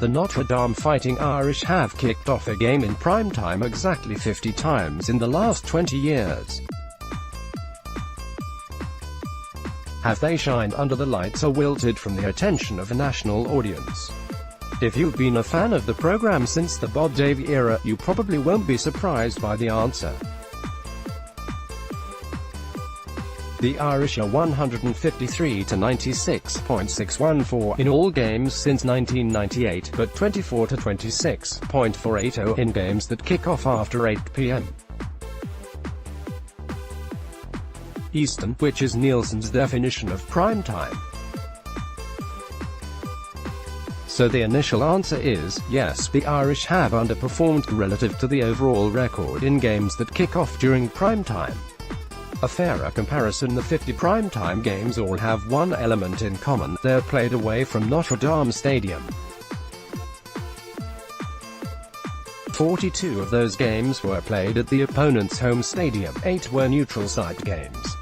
the Notre Dame Fighting Irish have kicked off a game in prime time exactly 50 times in the last 20 years. Have they shined under the lights or wilted from the attention of a national audience? If you've been a fan of the program since the Bob Davey era, you probably won't be surprised by the answer. The Irish are 153 to 96.614 in all games since 1998, but 24 to 26.480 in games that kick off after 8 p.m. Eastern, which is Nielsen's definition of prime time. So the initial answer is, yes, the Irish have underperformed relative to the overall record in games that kick off during prime time. A fairer comparison: the 50 primetime games all have one element in common: they're played away from Notre Dame Stadium. 42 of those games were played at the opponent's home stadium, 8 were neutral site games.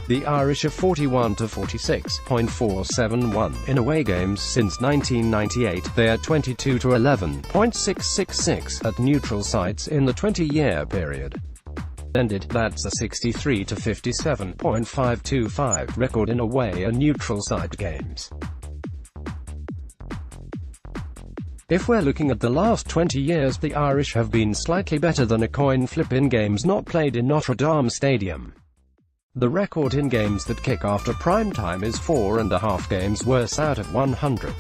The Irish are 41 to 46.471 in away games since 1998, they are 22 to 11.666 at neutral sites in the 20-year period. Ended, that's a 63 to 57.525 record in away and neutral site games. If we're looking at the last 20 years, the Irish have been slightly better than a coin flip in games not played in Notre Dame Stadium. The record in games that kick after prime time is 4.5 games worse out of 100.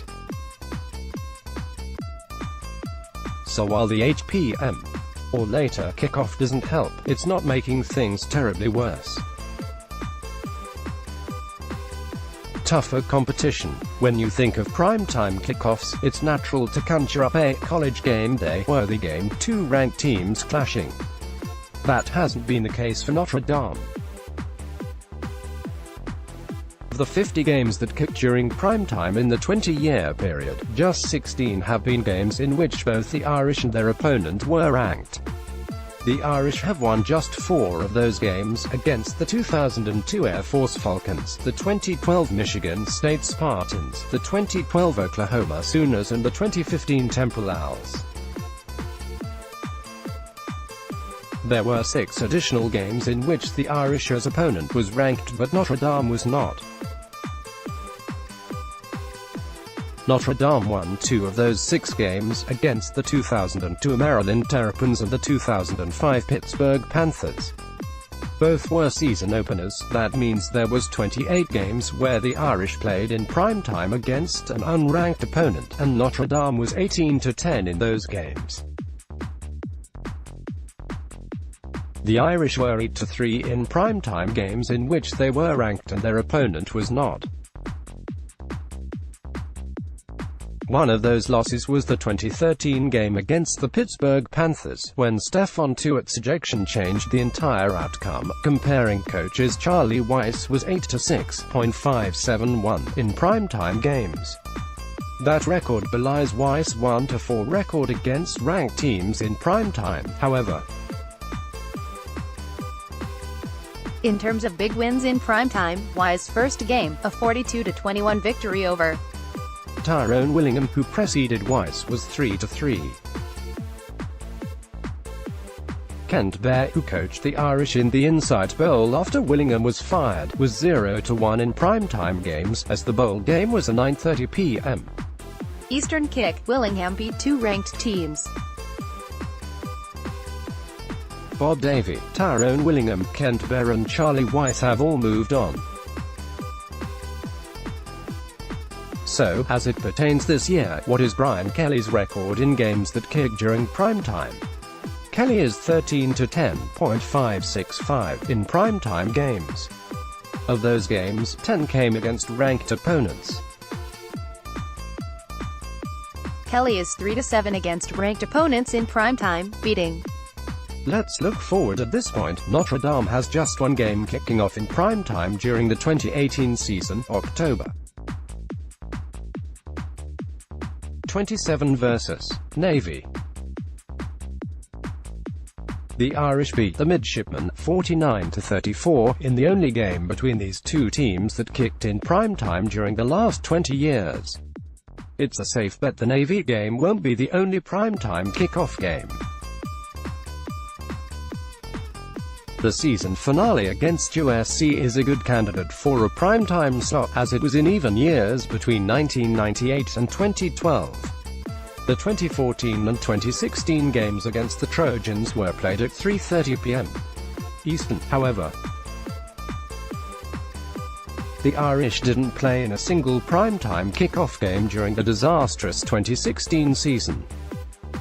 So while the 8 p.m. or later kickoff doesn't help, it's not making things terribly worse. Tougher competition. When you think of primetime kickoffs, it's natural to conjure up a college game day-worthy game, two ranked teams clashing. That hasn't been the case for Notre Dame. Of the 50 games that kicked during primetime in the 20-year period, just 16 have been games in which both the Irish and their opponent were ranked. The Irish have won just 4 of those games, against the 2002 Air Force Falcons, the 2012 Michigan State Spartans, the 2012 Oklahoma Sooners and the 2015 Temple Owls. There were 6 additional games in which the Irish's opponent was ranked but Notre Dame was not. Notre Dame won 2 of those 6 games, against the 2002 Maryland Terrapins and the 2005 Pittsburgh Panthers. Both were season openers, that means there was 28 games where the Irish played in prime time against an unranked opponent, and Notre Dame was 18 to 10 in those games. The Irish were 8 to 3 in primetime games in which they were ranked and their opponent was not. One of those losses was the 2013 game against the Pittsburgh Panthers, when Stephon Tuitt's ejection changed the entire outcome. Comparing coaches, Charlie Weis was 8 to 6.571 in primetime games. That record belies Weis' 1 to 4 record against ranked teams in primetime, however. In terms of big wins in primetime, Weis' first game, a 42-21 victory over Tyrone Willingham, who preceded Weis, was 3 to 3. Kent Baer, who coached the Irish in the Insight Bowl after Willingham was fired, was 0 to 1 in primetime games, as the bowl game was a 9:30 p.m. Eastern kick. Willingham beat 2 ranked teams. Bob Davey, Tyrone Willingham, Kent Baer and Charlie Weis have all moved on. So, as it pertains this year, what is Brian Kelly's record in games that kick during primetime? Kelly is 13 to 10.565 in primetime games. Of those games, 10 came against ranked opponents. Kelly is 3 to 7 against ranked opponents in primetime, beating. Let's look forward at this point. Notre Dame has just one game kicking off in primetime during the 2018 season, October 27 versus Navy. The Irish beat the Midshipmen 49-34 in the only game between these two teams that kicked in prime time during the last 20 years. It's a safe bet the Navy game won't be the only primetime kickoff game. The season finale against USC is a good candidate for a primetime slot, as it was in even years between 1998 and 2012. The 2014 and 2016 games against the Trojans were played at 3:30 p.m. Eastern, however. The Irish didn't play in a single primetime kickoff game during the disastrous 2016 season.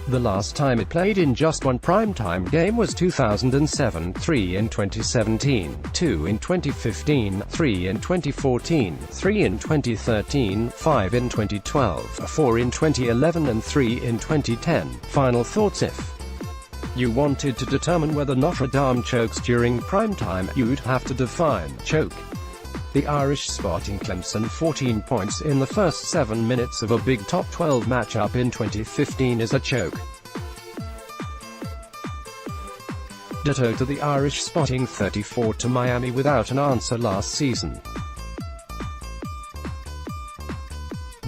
The last time it played in just one primetime game was 2007, 3 in 2017, 2 in 2015, 3 in 2014, 3 in 2013, 5 in 2012, 4 in 2011 and 3 in 2010. Final thoughts: if you wanted to determine whether Notre Dame chokes during primetime, you'd have to define choke. The Irish spotting Clemson 14 points in the first 7 minutes of a Big Top 12 matchup in 2015 is a choke. Ditto to the Irish spotting 34 to Miami without an answer last season.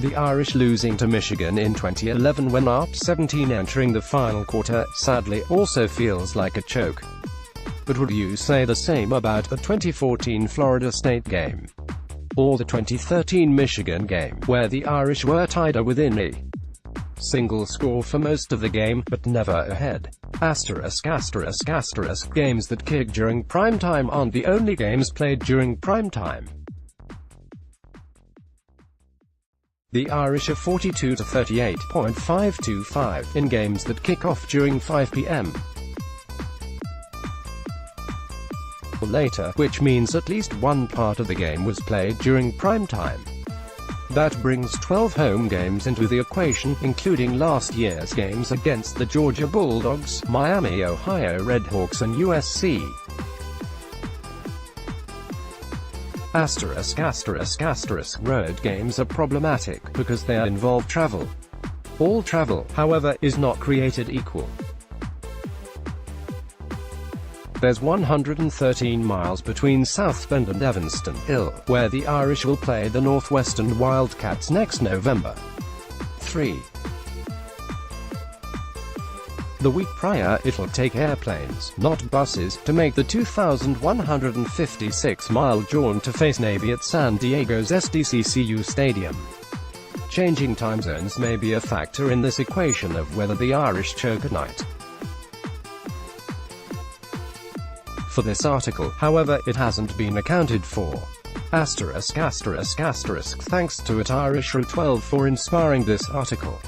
The Irish losing to Michigan in 2011 when up 17 entering the final quarter, sadly, also feels like a choke. But would you say the same about the 2014 Florida State game? Or the 2013 Michigan game, where the Irish were tied within a single score for most of the game, but never ahead? Asterisk, asterisk, asterisk. Games that kick during primetime aren't the only games played during primetime. The Irish are 42 to 38.525 in games that kick off during 5 p.m. or later, which means at least one part of the game was played during primetime. That brings 12 home games into the equation, including last year's games against the Georgia Bulldogs, Miami, Ohio Redhawks and USC. Asterisk, asterisk, asterisk. Road games are problematic, because they involve travel. All travel, however, is not created equal. There's 113 miles between South Bend and Evanston Hill, where the Irish will play the Northwestern Wildcats next November. 3. The week prior, it'll take airplanes, not buses, to make the 2,156-mile jaunt to face Navy at San Diego's SDCCU Stadium. Changing time zones may be a factor in this equation of whether the Irish choke at night. For this article, however, it hasn't been accounted for. Asterisk, asterisk, asterisk. Thanks to @IrishRoute12 for inspiring this article.